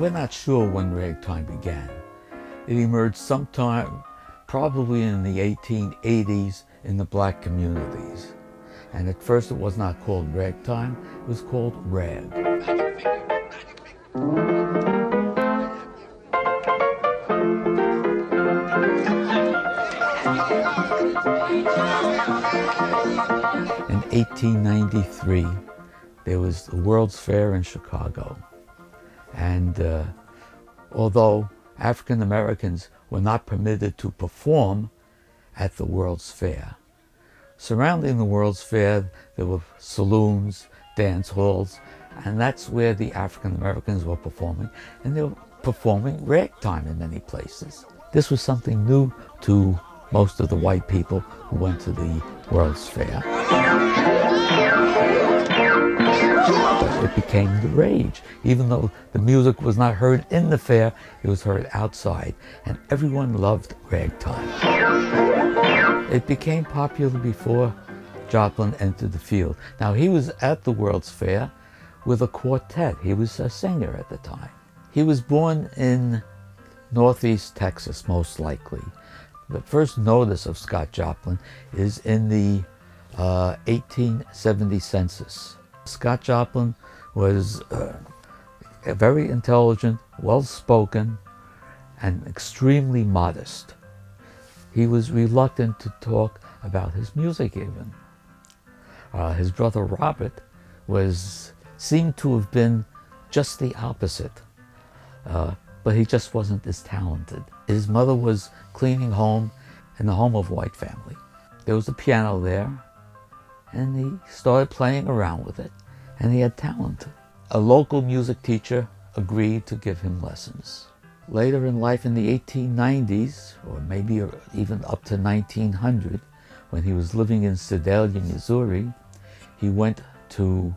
We're not sure when ragtime began. It emerged sometime, probably in the 1880s, in the black communities. And at first it was not called ragtime, it was called rag. In 1893, there was the World's Fair in Chicago. And although African Americans were not permitted to perform at the World's Fair, surrounding the World's Fair there were saloons, dance halls, and that's where the African Americans were performing, and they were performing ragtime in many places. This was something new to most of the white people who went to the World's Fair. It became the rage. Even though the music was not heard in the fair, it was heard outside, and everyone loved ragtime. It became popular before Joplin entered the field. Now, he was at the World's Fair with a quartet. He was a singer at the time. He was born in Northeast Texas, most likely. The first notice of Scott Joplin is in the 1870 census. Scott Joplin was very intelligent, well-spoken, and extremely modest. He was reluctant to talk about his music even. His brother Robert seemed to have been just the opposite, but he just wasn't as talented. His mother was cleaning home in the home of a white family. There was a piano there, and he started playing around with it, and he had talent. A local music teacher agreed to give him lessons. Later in life, in the 1890s, or maybe even up to 1900, when he was living in Sedalia, Missouri, he went to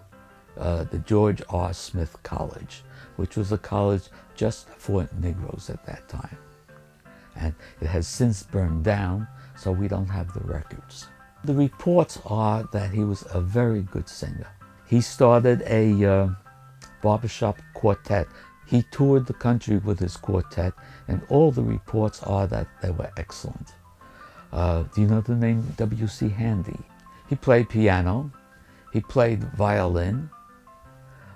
the George R. Smith College, which was a college just for Negroes at that time. And it has since burned down, so we don't have the records. The reports are that he was a very good singer. He started a barbershop quartet. He toured the country with his quartet, and all the reports are that they were excellent. Do you know the name W.C. Handy? He played piano, he played violin,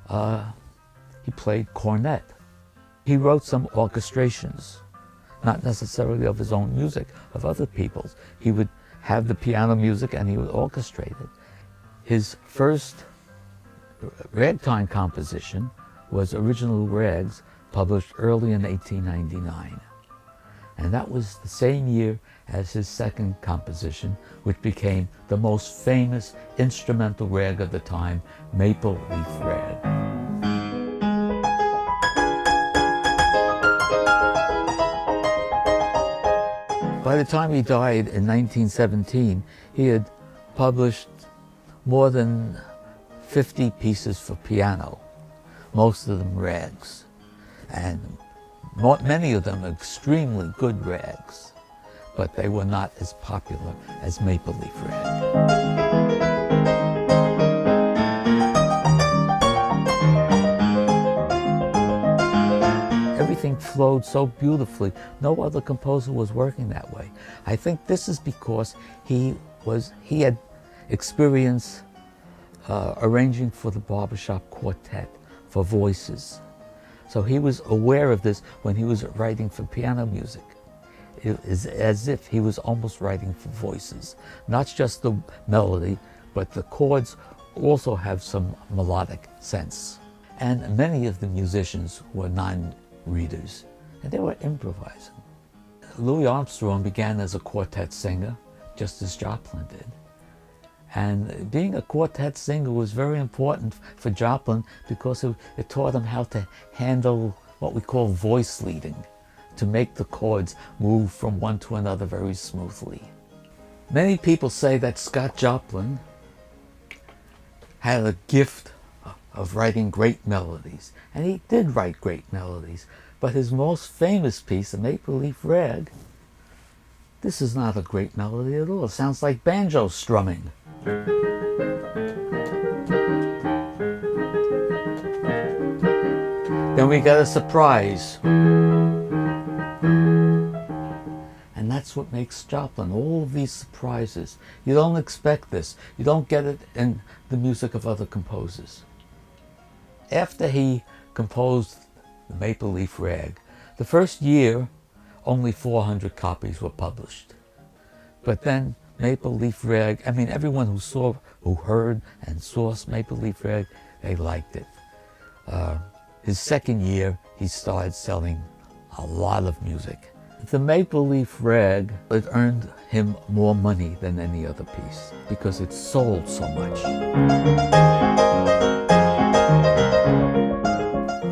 he played cornet. He wrote some orchestrations, not necessarily of his own music, of other people's. He would have the piano music and he would orchestrate it. His first ragtime composition was Original Rags, published early in 1899. And that was the same year as his second composition, which became the most famous instrumental rag of the time, Maple Leaf Rag. By the time he died in 1917, he had published more than 50 pieces for piano, most of them rags, and many of them extremely good rags, but they were not as popular as Maple Leaf Rag. Everything flowed so beautifully. No other composer was working that way. I think this is because he had experience arranging for the barbershop quartet for voices. So he was aware of this when he was writing for piano music. It is as if he was almost writing for voices. Not just the melody, but the chords also have some melodic sense. And many of the musicians were non-readers, and they were improvising. Louis Armstrong began as a quartet singer, just as Joplin did. And being a quartet singer was very important for Joplin because it taught him how to handle what we call voice leading, to make the chords move from one to another very smoothly. Many people say that Scott Joplin had a gift of writing great melodies, and he did write great melodies, but his most famous piece, the Maple Leaf Rag, this is not a great melody at all. It sounds like banjo strumming. Then we get a surprise. And that's what makes Joplin, all of these surprises. You don't expect this. You don't get it in the music of other composers. After he composed the Maple Leaf Rag, the first year, only 400 copies were published. But then Maple Leaf Rag, I mean, everyone who heard and saw Maple Leaf Rag, they liked it. His second year, he started selling a lot of music. The Maple Leaf Rag, it earned him more money than any other piece because it sold so much.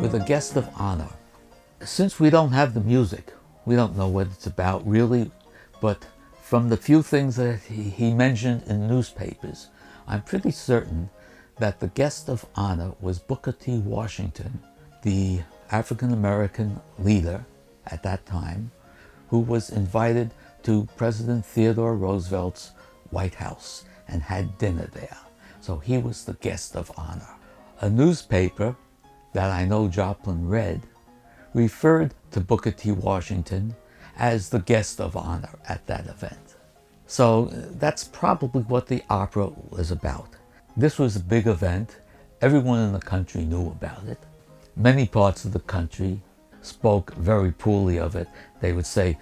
With a guest of honor. Since we don't have the music, we don't know what it's about really, but from the few things that he mentioned in newspapers, I'm pretty certain that the guest of honor was Booker T. Washington, the African-American leader at that time, who was invited to President Theodore Roosevelt's White House and had dinner there. So he was the guest of honor. A newspaper that I know Joplin read referred to Booker T. Washington as the guest of honor at that event. So that's probably what the opera was about. This was a big event. Everyone in the country knew about it. Many parts of the country spoke very poorly of it. They would say,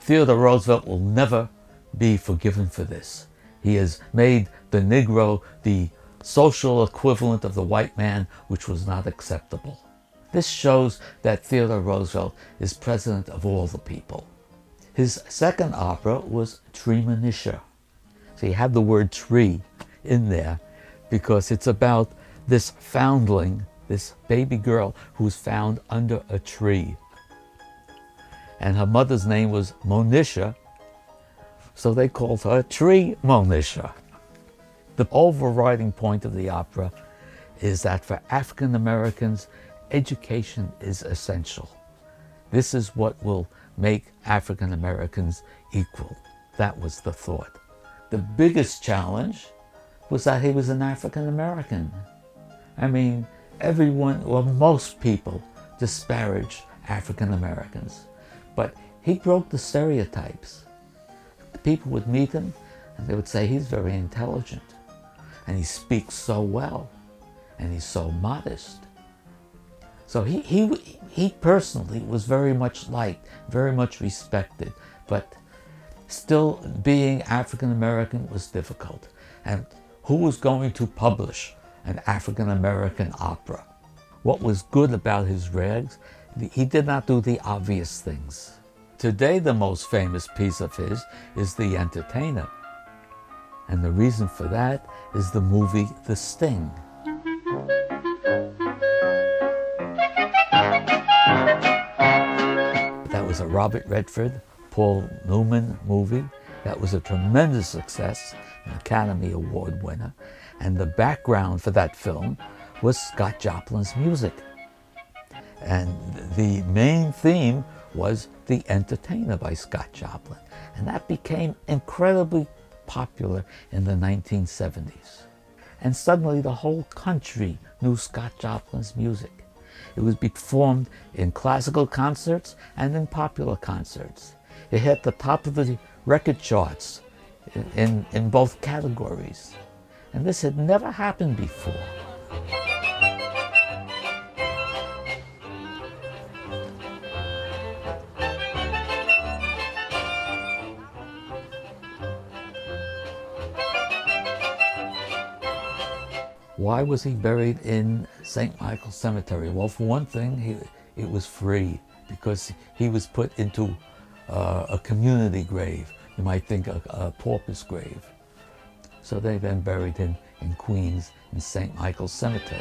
Theodore Roosevelt will never be forgiven for this. He has made the Negro the social equivalent of the white man, which was not acceptable. This shows that Theodore Roosevelt is president of all the people. His second opera was Treemonisha. So you have the word tree in there because it's about this foundling, this baby girl who was found under a tree. And her mother's name was Monisha, so they called her Treemonisha. The overriding point of the opera is that for African Americans, education is essential. This is what will make African Americans equal. That was the thought. The biggest challenge was that he was an African American. I mean, everyone, or most people, disparage African Americans. But he broke the stereotypes. People would meet him and they would say, he's very intelligent and he speaks so well and he's so modest. So he personally was very much liked, very much respected, but still being African American was difficult. And who was going to publish an African American opera? What was good about his rags? He did not do the obvious things. Today, the most famous piece of his is The Entertainer. And the reason for that is the movie The Sting. That was a Robert Redford, Paul Newman movie. That was a tremendous success, an Academy Award winner. And the background for that film was Scott Joplin's music. And the main theme was The Entertainer by Scott Joplin. And that became incredibly popular in the 1970s. And suddenly the whole country knew Scott Joplin's music. It was performed in classical concerts and in popular concerts. It hit the top of the record charts in both categories. And this had never happened before. Why was he buried in St. Michael's Cemetery? Well, for one thing, it was free because he was put into a community grave. You might think a pauper's grave. So they then buried him in Queens in St. Michael's Cemetery.